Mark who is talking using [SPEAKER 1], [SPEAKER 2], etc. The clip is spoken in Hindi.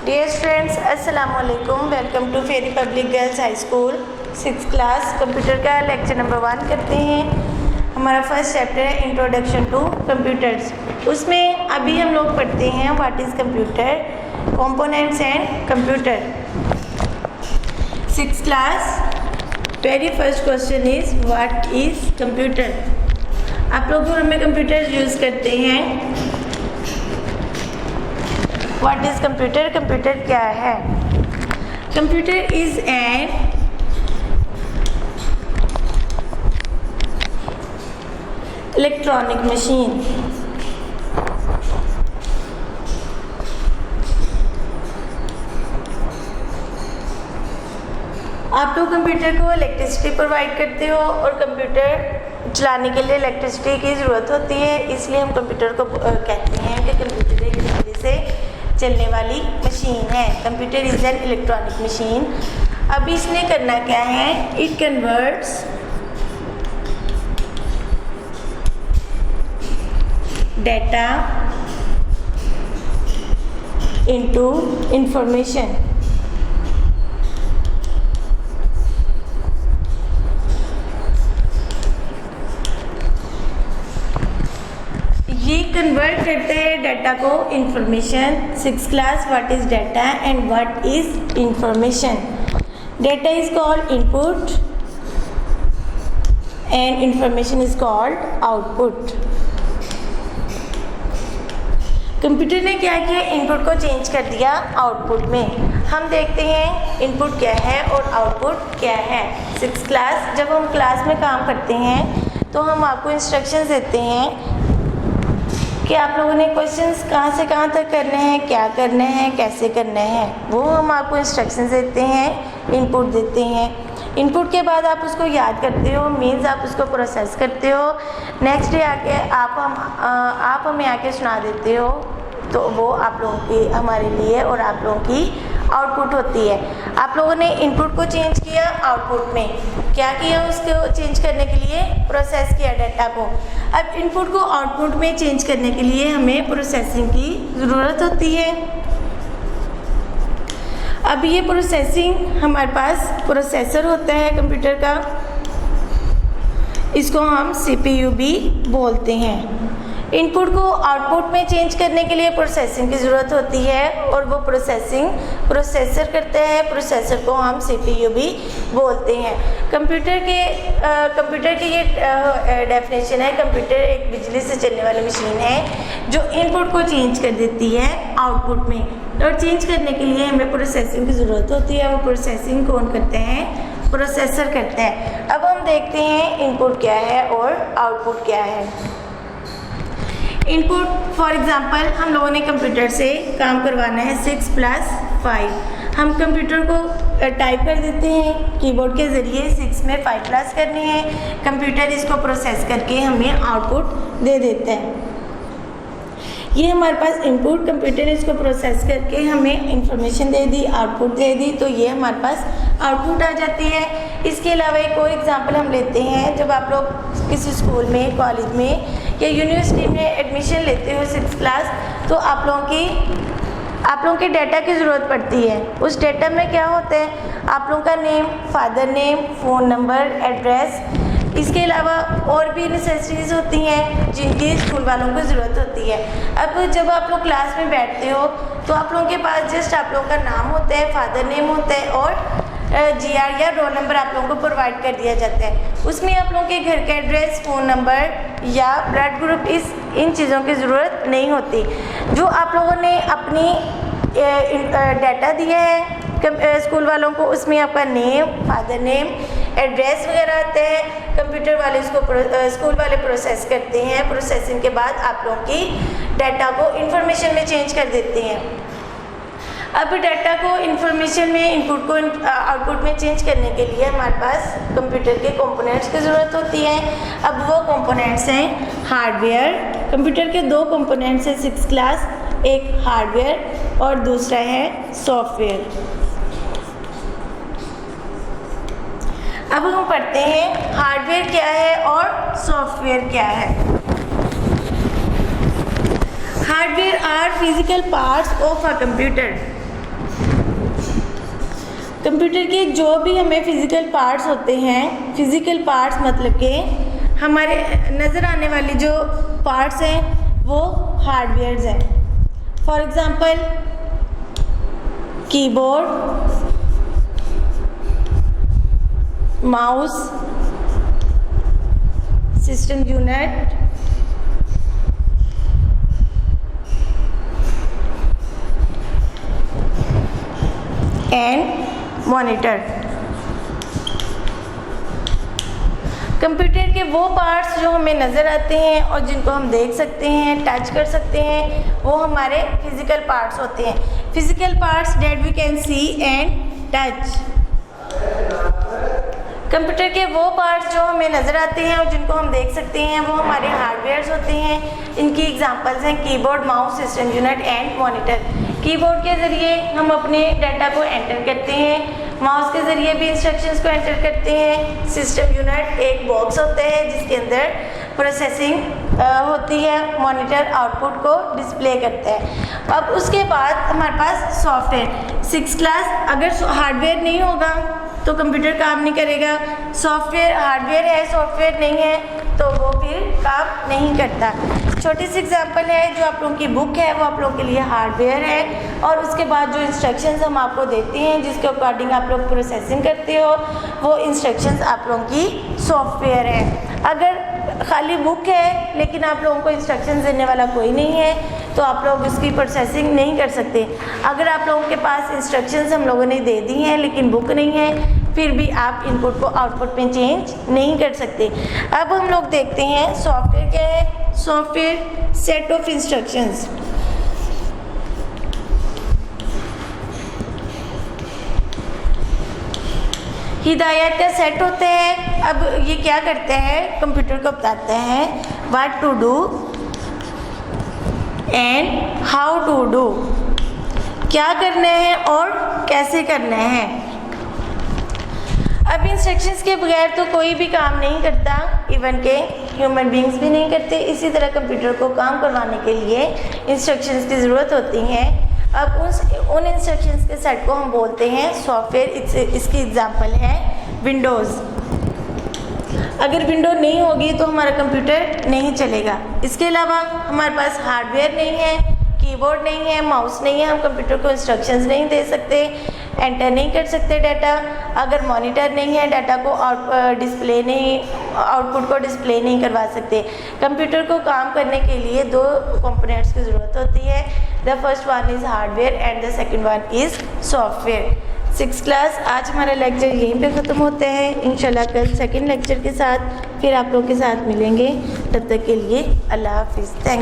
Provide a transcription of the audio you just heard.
[SPEAKER 1] डियर स्टूडेंट्स, अस्सलाम वालेकुम। Welcome to Ferry public girls high school 6th class. Computer का लेक्चर नंबर 1 करते हैं। हमारा फर्स्ट चैप्टर है इंट्रोडक्शन टू कंप्यूटर्स। उसमें अभी हम लोग पढ़ते हैं what is computer, components and computer. 6th class, very first question is what is computer. आप लोग घर में कंप्यूटर यूज़ करते हैं। व्हाट इज़ कंप्यूटर, कंप्यूटर क्या है? Computer is an electronic machine. आप लोग कंप्यूटर को इलेक्ट्रिसिटी प्रोवाइड करते हो और कंप्यूटर चलाने के लिए इलेक्ट्रिसिटी की ज़रूरत होती है, इसलिए हम कंप्यूटर को कहते हैं कि कंप्यूटर एक बिजली से चलने वाली मशीन है। Computer is an electronic machine. अब इसने करना क्या है? It converts data into information. ये कन्वर्ट करते हैं डाटा को information. 6th class, what is data and what is information. Data is called input and information is called output. Computer ने क्या किया? इनपुट को चेंज कर दिया आउटपुट में। हम देखते हैं इनपुट क्या है और आउटपुट क्या है। 6th क्लास, जब हम क्लास में काम करते हैं तो हम आपको इंस्ट्रक्शंस देते हैं कि आप लोगों ने क्वेश्चंस कहाँ से कहाँ तक करने हैं, क्या करने हैं, कैसे करने हैं, वो हम आपको इंस्ट्रक्शंस देते हैं, इनपुट देते हैं। इनपुट के बाद आप उसको याद करते हो, मीन्स आप उसको प्रोसेस करते हो। नेक्स्ट डे आके आप हमें आके सुना देते हो, तो वो आप लोगों की हमारे लिए और आप लोगों की आउटपुट होती है। आप लोगों ने इनपुट को चेंज किया, आउटपुट में क्या किया? उसको चेंज करने के लिए प्रोसेस किया डाटा को। अब इनपुट को आउटपुट में चेंज करने के लिए हमें प्रोसेसिंग की ज़रूरत होती है। अब ये प्रोसेसिंग, हमारे पास प्रोसेसर होता है कंप्यूटर का, इसको हम CPU भी बोलते हैं। इनपुट को आउटपुट में चेंज करने के लिए प्रोसेसिंग की ज़रूरत होती है और वो प्रोसेसिंग प्रोसेसर करते हैं। प्रोसेसर को हम CPU भी बोलते हैं। कंप्यूटर की ये डेफिनेशन है। कंप्यूटर एक बिजली से चलने वाली मशीन है जो इनपुट को चेंज कर देती है आउटपुट में, और चेंज करने के लिए हमें प्रोसेसिंग की ज़रूरत होती है। वो प्रोसेसिंग कौन करते हैं? प्रोसेसर करते हैं। अब हम देखते हैं इनपुट क्या है और आउटपुट क्या है। इनपुट, फॉर एग्ज़ाम्पल, हम लोगों ने कंप्यूटर से काम करवाना है 6 + 5। हम कंप्यूटर को टाइप कर देते हैं कीबोर्ड के ज़रिए, 6 में 5 प्लस करने हैं। कंप्यूटर इसको प्रोसेस करके हमें आउटपुट दे देता है। ये हमारे पास इनपुट, कंप्यूटर इसको प्रोसेस करके हमें इंफॉर्मेशन दे दी, आउटपुट दे दी, तो ये हमारे पास आउटपुट आ जाती है। इसके अलावा एक और एग्जांपल हम लेते हैं। जब आप लोग किसी स्कूल में, कॉलेज में या यूनिवर्सिटी में एडमिशन लेते हो 6th क्लास, तो आप लोगों के डाटा की ज़रूरत पड़ती है। उस डाटा में क्या होता है? आप लोगों का name, father name, phone number, address, इसके अलावा और भी नेसेसिटीज़ होती हैं जिनकी स्कूल वालों को ज़रूरत होती है। अब जब आप लोग क्लास में बैठते हो तो आप लोगों के पास जस्ट आप लोगों का नाम होता है, फादर नेम होता है और GR या रोल नंबर आप लोगों को प्रोवाइड कर दिया जाता है। उसमें आप लोगों के घर का एड्रेस, फ़ोन नंबर या ब्लड ग्रुप, इन चीज़ों की ज़रूरत नहीं होती। जो आप लोगों ने अपनी डाटा दिया है स्कूल वालों को, उसमें आपका नेम, फादर नेम, एड्रेस वगैरह आते हैं। कंप्यूटर वाले इसको स्कूल वाले प्रोसेस करते हैं। प्रोसेसिंग के बाद आप लोगों की डाटा को इंफॉर्मेशन में चेंज कर देते हैं। अब डाटा को इंफॉर्मेशन में, इनपुट को आउटपुट में चेंज करने के लिए हमारे पास कंप्यूटर के कंपोनेंट्स की ज़रूरत होती है। अब वो कंपोनेंट्स हैं हार्डवेयर। कंप्यूटर के 2 कंपोनेंट्स हैं 6th क्लास, एक हार्डवेयर और दूसरा है सॉफ्टवेयर। अब हम पढ़ते हैं हार्डवेयर क्या है और सॉफ्टवेयर क्या है। Hardware are physical parts of a computer. Computer के जो भी हमें फिज़िकल पार्ट्स होते हैं, फिज़िकल पार्ट्स मतलब कि हमारे नज़र आने वाली जो पार्ट्स हैं वो हार्डवेयर्स हैं। For example keyboard, mouse, system unit, and monitor. Computer के वो पार्ट्स जो हमें नज़र आते हैं और जिनको हम देख सकते हैं, टच कर सकते हैं, वो हमारे फिज़िकल पार्ट्स होते हैं। Physical parts that we can see and touch. Computer के वो पार्ट्स जो हमें नज़र आते हैं और जिनको हम देख सकते हैं वो हमारे हार्डवेयर्स होते हैं। इनकी एग्जांपल्स हैं keyboard, mouse, system unit and monitor. Keyboard के ज़रिए हम अपने डाटा को एंटर करते हैं, माउस के ज़रिए भी इंस्ट्रक्शंस को एंटर करते हैं। सिस्टम यूनिट एक बॉक्स होता है जिसके अंदर प्रोसेसिंग होती है, मॉनिटर आउटपुट को डिस्प्ले करता है। अब उसके बाद हमारे पास सॉफ्टवेयर। 6 क्लास अगर हार्डवेयर नहीं होगा तो कंप्यूटर काम नहीं करेगा। सॉफ्टवेयर हार्डवेयर है, सॉफ्टवेयर नहीं है तो वो फिर काम नहीं करता। छोटी सी एग्जांपल है, जो आप लोगों की बुक है वो आप लोगों के लिए हार्डवेयर है और उसके बाद जो इंस्ट्रक्शंस हम आपको देते हैं जिसके अकॉर्डिंग आप लोग प्रोसेसिंग करते हो वो इंस्ट्रक्शंस आप लोगों की सॉफ्टवेयर है। अगर खाली बुक है लेकिन आप लोगों को इंस्ट्रक्शंस देने वाला कोई नहीं है तो आप लोग उसकी प्रोसेसिंग नहीं कर सकते। अगर आप लोगों के पास इंस्ट्रक्शंस हम लोगों ने दे दी हैं लेकिन बुक नहीं है फिर भी आप इनपुट को आउटपुट में चेंज नहीं कर सकते। अब हम लोग देखते हैं सॉफ्टवेयर क्या है। Software set of instructions. हिदायत का सेट होते हैं। अब ये क्या करते हैं, कंप्यूटर को बताते हैं what to do and how to do, क्या करना है और कैसे करना है। अब इंस्ट्रक्शंस के बगैर तो कोई भी काम नहीं करता, इवन के ह्यूमन बींग्स भी नहीं करते। इसी तरह कंप्यूटर को काम करवाने के लिए इंस्ट्रक्शंस की ज़रूरत होती है। अब उन इंस्ट्रक्शंस के सेट को हम बोलते हैं सॉफ्टवेयर। इसकी एग्जांपल है विंडोज़। अगर विंडो नहीं होगी तो हमारा कंप्यूटर नहीं चलेगा। इसके अलावा हमारे पास हार्डवेयर नहीं है, कीबोर्ड नहीं है, माउस नहीं है, हम कंप्यूटर को इंस्ट्रक्शंस नहीं दे सकते, एंटर नहीं कर सकते डाटा। अगर मॉनिटर नहीं है, डाटा को आउटपुट को डिस्प्ले नहीं करवा सकते। कंप्यूटर को काम करने के लिए 2 कंपोनेंट्स की ज़रूरत होती है। The first one is hardware and the second one is software. 6 class आज हमारा लेक्चर यहीं पे ख़त्म होता है। इंशाल्लाह कल सेकेंड लेक्चर के साथ फिर आप लोग के साथ मिलेंगे। तब तक के लिए अल्लाह हाफिज़। थैंक